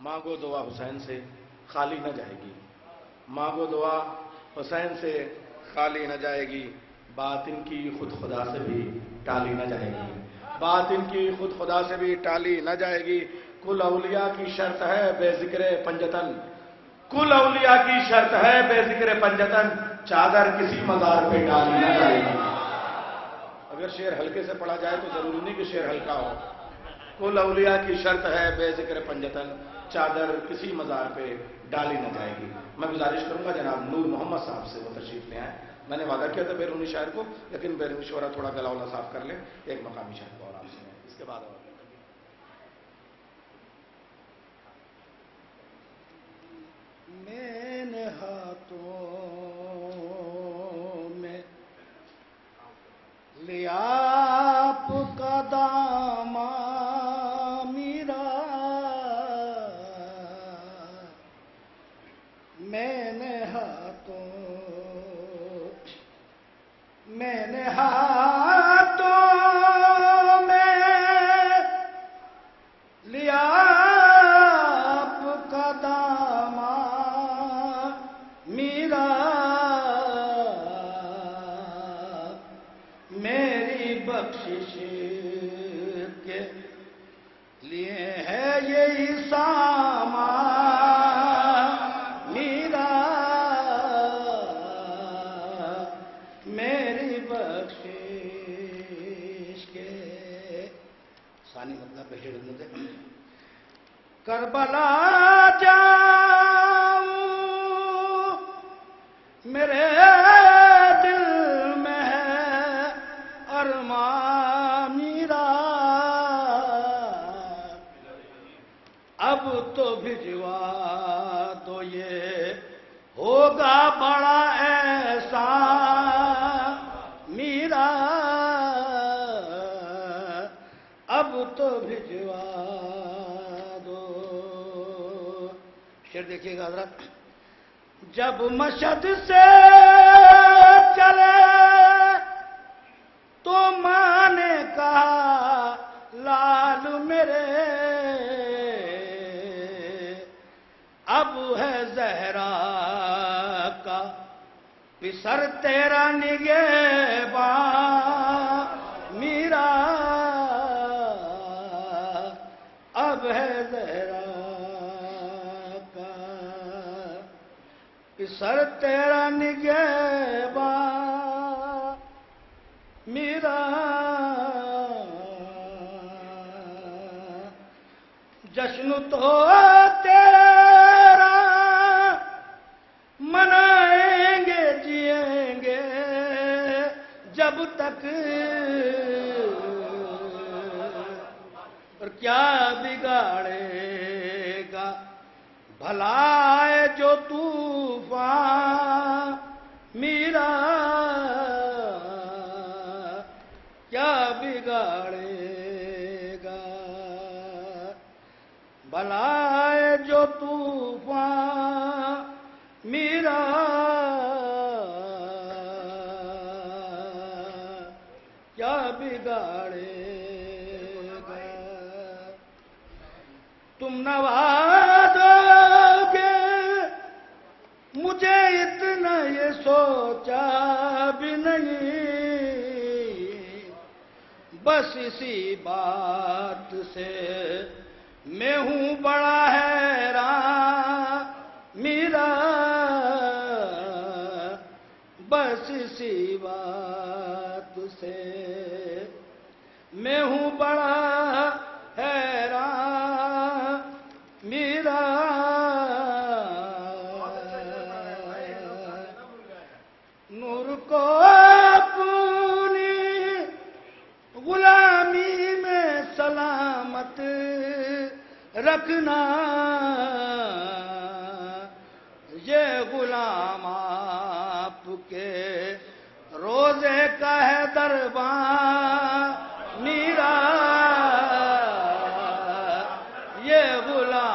مانگو دعا حسین سے خالی نہ جائے گی، مانگو دعا حسین سے خالی نہ جائے گی، بات ان کی خود خدا سے بھی ٹالی نہ جائے گی، بات ان کی خود خدا سے بھی ٹالی نہ جائے گی۔ کل اولیاء کی شرط ہے بے ذکر پنجتن، کل اولیاء کی شرط ہے بے ذکر پنجتن، چادر کسی مزار پہ ڈالی نہ جائے گی۔ اگر شعر ہلکے سے پڑھا جائے تو ضروری نہیں کہ شعر ہلکا ہو۔ کل اولیاء کی شرط ہے بے ذکر پنجتن، چادر کسی مزار پہ ڈالی نہ جائے گی۔ میں گزارش کروں گا جناب نور محمد صاحب سے وہ تشریف لے آئیں۔ میں نے وعدہ کیا تھا بیرونی شاعر کو، لیکن بیرونی شعرا تھوڑا گلا ولا صاف کر لیں، ایک مقامی شاعر کو اور آپ سنیں، اس کے بعد اور میں نے ہاتھوں میں لیا آپ کا دامن میرا، میں نے ہاتھوں میں لیا آپ کا دامن میرا، میری بخشش کے لیے ہے یہی سامان میرا، میری بخشش کے ثانی مطلب ہے کربلا جاؤں میرے دل میں ہے ارمان میرا، اب تو بھجوا تو یہ ہوگا بڑا احسان میرا، اب تو بھجوا دو۔ شعر دیکھیے گا حضرت۔ جب مشہد سے چلے تو ماں نے کہا لال میرے، اب ہے زہرا کا پسر تیرا نگہباں میرا، اب ہے زہرا کا پسر تیرا نگہباں میرا، جشن تو تیرا منائیں گے جئیں گے جب تک، اور کیا بگاڑے گا بھلا ہے جو طوفان میرا، کیا بگاڑے گا بھلا ہے جو طوفان میرا، کیا بگاڑے گا۔ تم نوازو گے مجھے اتنا یہ سوچا بھی نہیں، بس اسی بات سے میں ہوں بڑا حیران میرا، بس اسی بات سے میں ہوں بڑا حیران میرا، نور کو اپنی غلامی میں سلامت رکھنا، یہ غلام آپ کے روزے کا ہے دربان میرا، یہ غلام